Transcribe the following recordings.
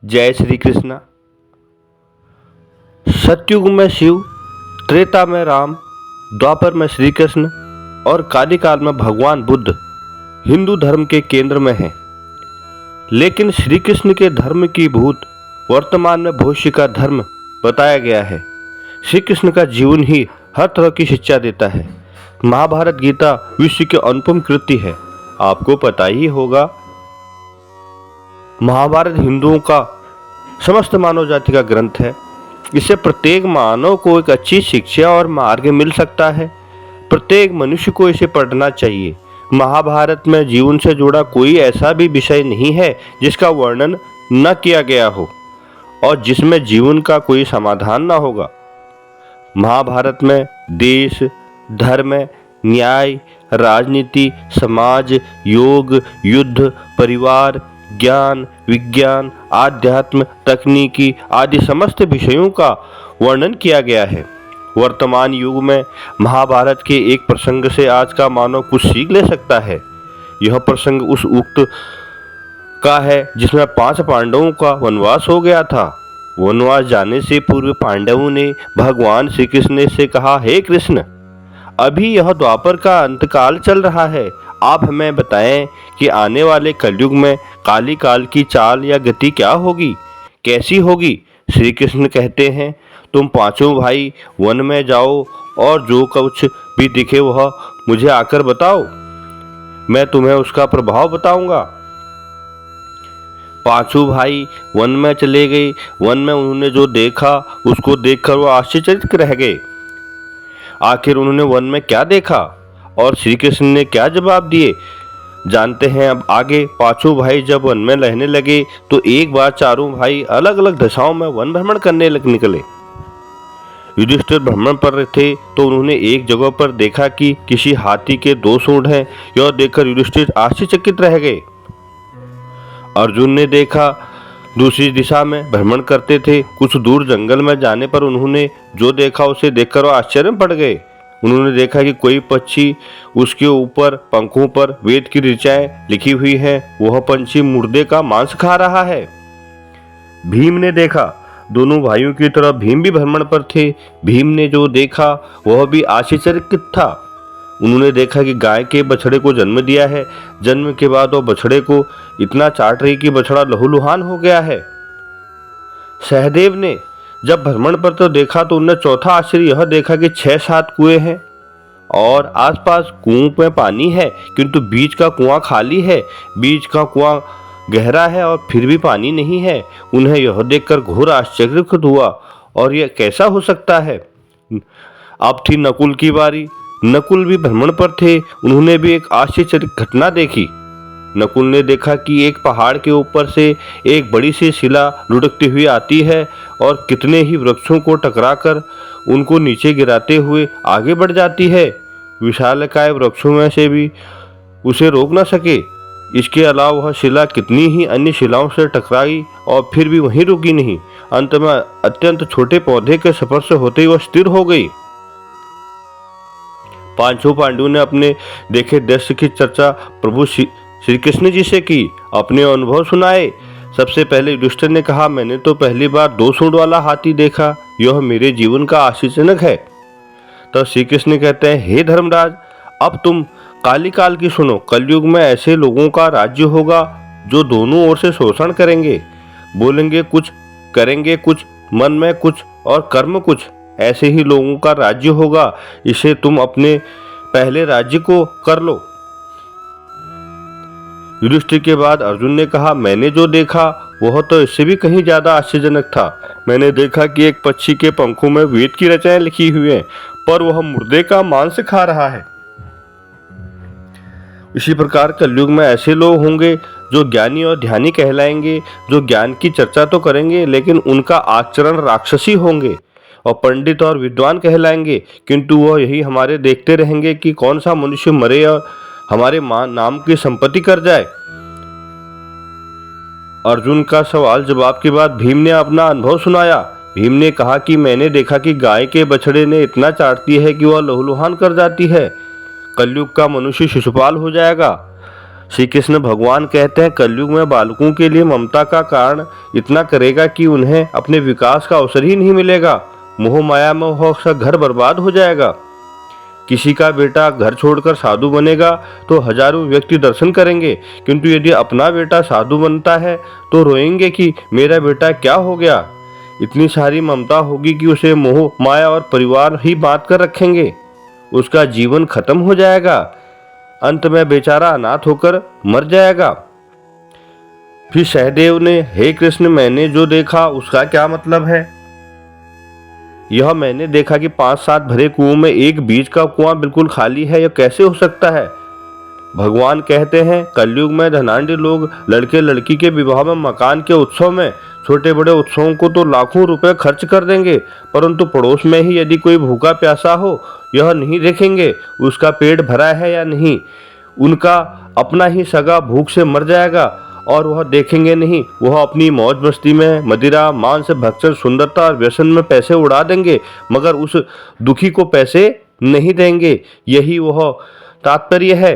जय श्री कृष्णा। सतयुग में शिव, त्रेता में राम, द्वापर में श्री कृष्ण और कालिकाल में भगवान बुद्ध हिंदू धर्म के केंद्र में हैं। लेकिन श्री कृष्ण के धर्म की भूत वर्तमान में भविष्य का धर्म बताया गया है। श्री कृष्ण का जीवन ही हर तरह की शिक्षा देता है। महाभारत गीता विश्व की अनुपम कृति है। आपको पता ही होगा, महाभारत हिंदुओं का समस्त मानव जाति का ग्रंथ है। इससे प्रत्येक मानव को एक अच्छी शिक्षा और मार्ग मिल सकता है। प्रत्येक मनुष्य को इसे पढ़ना चाहिए। महाभारत में जीवन से जुड़ा कोई ऐसा भी विषय नहीं है जिसका वर्णन न किया गया हो और जिसमें जीवन का कोई समाधान न होगा। महाभारत में देश, धर्म, न्याय, राजनीति, समाज, योग, युद्ध, परिवार, ज्ञान, विज्ञान, आध्यात्म, तकनीकी आदि समस्त विषयों का वर्णन किया गया है। वर्तमान युग में महाभारत के एक प्रसंग से आज का मानव कुछ सीख ले सकता है। यह प्रसंग उस उक्त का है जिसमें 5 पांडवों का वनवास हो गया था। वनवास जाने से पूर्व पांडवों ने भगवान श्री कृष्ण से कहा, हे कृष्ण, अभी यह द्वापर का अंतकाल चल रहा है। आप हमें बताएं कि आने वाले कलयुग में काली काल की चाल या गति क्या होगी, कैसी होगी। श्री कृष्ण कहते हैं, तुम पांचों भाई वन में जाओ और जो कुछ भी दिखे वह मुझे आकर बताओ, मैं तुम्हें उसका प्रभाव बताऊंगा। पांचों भाई वन में चले गए। वन में उन्होंने जो देखा उसको देखकर वह आश्चर्यचकित रह गए। आखिर उन्होंने वन में क्या देखा और श्री कृष्ण ने क्या जवाब दिए, जानते हैं अब आगे। पांचों भाई जब वन में रहने लगे तो एक बार चारों भाई अलग अलग दिशाओं में वन भ्रमण करने निकले। युधिष्ठिर भ्रमण पर थे तो उन्होंने एक जगह पर देखा कि किसी हाथी के 2 सूंड हैं। यह देखकर युधिष्ठिर आश्चर्यचकित रह गए। अर्जुन ने देखा, दूसरी दिशा में भ्रमण करते थे। कुछ दूर जंगल में जाने पर उन्होंने जो देखा उसे देखकर वह आश्चर्य में पड़ गए। उन्होंने देखा कि कोई पक्षी, उसके ऊपर पंखों पर वेद की ऋचाएं लिखी हुई हैं। वह पंछी मुर्दे का मांस खा रहा है। भीम ने देखा, दोनों भाइयों की तरह भीम भी भ्रमण पर थे। भीम ने जो देखा वह भी आश्चर्यचकित था। उन्होंने देखा कि गाय के बछड़े को जन्म दिया है। जन्म के बाद वह बछड़े को इतना चाट रही कि बछड़ा लहूलुहान हो गया है। सहदेव ने जब भ्रमण पर तो देखा तो उन्होंने चौथा आश्चर्य यह देखा कि 6-7 कुएं हैं और आसपास कुओं में पानी है, किंतु बीच का कुआं खाली है। बीच का कुआं गहरा है और फिर भी पानी नहीं है। उन्हें यह देखकर घोर आश्चर्य हुआ और यह कैसा हो सकता है। अब थी नकुल की बारी। नकुल भी भ्रमण पर थे। उन्होंने भी एक आश्चर्यचकित घटना देखी। नकुल ने देखा कि एक पहाड़ के ऊपर से एक बड़ी सी शिला लुढ़कती हुई आती है और कितने ही वृक्षों को टकराकर उनको नीचे गिराते हुए आगे बढ़ जाती है। विशालकाय वृक्षों में से भी उसे रोक न सके। इसके अलावा वह शिला कितनी ही अन्य शिलाओं से टकराई और फिर भी वहीं रुकी नहीं। अंत में अत्यंत छोटे पौधे के स्पर्श होते ही वह स्थिर हो गई। पांचों पांडवों ने अपने देखे दृश्य की चर्चा प्रभु श्री कृष्ण जी से की, अपने अनुभव सुनाए। सबसे पहले युधिष्ठिर ने कहा, मैंने तो पहली बार 2 सूंड वाला हाथी देखा। यह मेरे जीवन का आश्चर्यजनक है। तब श्री कृष्ण कहते हैं, हे धर्मराज, अब तुम काली काल की सुनो। कलयुग में ऐसे लोगों का राज्य होगा जो दोनों ओर से शोषण करेंगे, बोलेंगे कुछ, करेंगे कुछ, मन में कुछ और कर्म कुछ। ऐसे ही लोगों का राज्य होगा। इसे तुम अपने पहले राज्य को कर लो। युधिष्ठिर के बाद अर्जुन ने कहा, मैंने जो देखा वह तो इससे भी कहीं ज्यादा आश्चर्यजनक था। मैंने देखा कि एक पक्षी के पंखों में वेद की रचनाएं लिखी हुई हैं, पर वह मुर्दे का मांस खा रहा है। इसी प्रकार कलयुग में ऐसे लोग होंगे जो ज्ञानी और ध्यानी कहलाएंगे, जो ज्ञान की चर्चा तो करेंगे लेकिन उनका आचरण राक्षसी होंगे, और पंडित और विद्वान कहलाएंगे, किंतु वह यही हमारे देखते रहेंगे कि कौन सा मनुष्य मरे और हमारे नाम की संपत्ति कर जाए। अर्जुन का सवाल जवाब के बाद भीम ने अपना अनुभव सुनाया। भीम ने कहा कि मैंने देखा कि गाय के बछड़े ने इतना चाटती है कि वह लहूलुहान कर जाती है। कलयुग का मनुष्य शिशुपाल हो जाएगा। श्री कृष्ण भगवान कहते हैं कलयुग में बालकों के लिए ममता का कारण इतना करेगा कि उन्हें अपने विकास का अवसर ही नहीं मिलेगा। मोह माया में वह घर बर्बाद हो जाएगा। किसी का बेटा घर छोड़कर साधु बनेगा तो हजारों व्यक्ति दर्शन करेंगे, किंतु यदि अपना बेटा साधु बनता है तो रोएंगे कि मेरा बेटा क्या हो गया। इतनी सारी ममता होगी कि उसे मोह माया और परिवार ही बांध कर रखेंगे। उसका जीवन खत्म हो जाएगा। अंत में बेचारा अनाथ होकर मर जाएगा। फिर सहदेव ने, हे कृष्ण, मैंने जो देखा उसका क्या मतलब है? यह मैंने देखा कि 5-7 भरे कुओं में एक बीच का कुआं बिल्कुल खाली है, यह कैसे हो सकता है? भगवान कहते हैं कलयुग में धनाढ्य लोग लड़के लड़की के विवाह में, मकान के उत्सव में, छोटे बड़े उत्सवों को तो लाखों रुपए खर्च कर देंगे, परंतु पड़ोस में ही यदि कोई भूखा प्यासा हो यह नहीं देखेंगे उसका पेट भरा है या नहीं। उनका अपना ही सगा भूख से मर जाएगा और वह देखेंगे नहीं। वह अपनी मौज मस्ती में मदिरा, मांस, भक्षण, सुंदरता और व्यसन में पैसे उड़ा देंगे, मगर उस दुखी को पैसे नहीं देंगे। यही वह तात्पर्य है।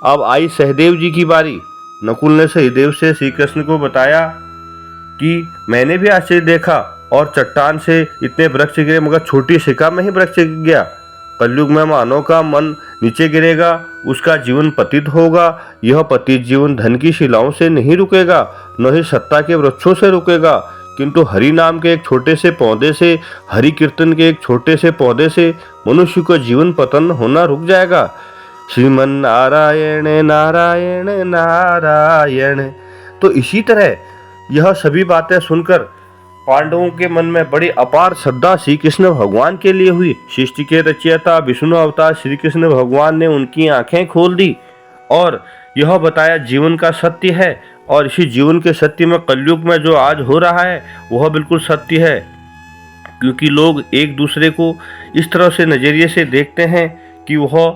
अब आई सहदेव जी की बारी। नकुल ने सहदेव से श्री कृष्ण को बताया कि मैंने भी आश्चर्य देखा और चट्टान से इतने वृक्ष गिरे, मगर छोटी शिखा में ही वृक्ष गिर गया। कलयुग में मानव का मन नीचे गिरेगा, उसका जीवन पतित होगा। यह पतित जीवन धन की शिलाओं से नहीं रुकेगा, न ही सत्ता के वृक्षों से रुकेगा, किंतु हरि नाम के एक छोटे से पौधे से, हरि कीर्तन के एक छोटे से पौधे से मनुष्य का जीवन पतन होना रुक जाएगा। श्रीमन नारायण नारायण नारायण। तो इसी तरह यह सभी बातें सुनकर पांडवों के मन में बड़ी अपार श्रद्धा श्री कृष्ण भगवान के लिए हुई। सृष्टि के रचयिता विष्णु अवतार श्री कृष्ण भगवान ने उनकी आंखें खोल दी और यह बताया जीवन का सत्य है। और इसी जीवन के सत्य में कलयुग में जो आज हो रहा है वह बिल्कुल सत्य है, क्योंकि लोग एक दूसरे को इस तरह से नजरिए से देखते हैं कि वह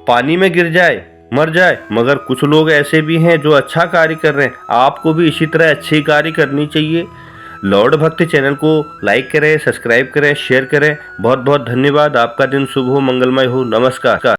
पानी में गिर जाए, मर जाए, मगर कुछ लोग ऐसे भी हैं जो अच्छा कार्य कर रहे हैं। आपको भी इसी तरह अच्छे कार्य करनी चाहिए। लॉर्ड भक्ति चैनल को लाइक करें, सब्सक्राइब करें, शेयर करें। बहुत बहुत धन्यवाद। आपका दिन शुभ हो, मंगलमय हो। नमस्कार।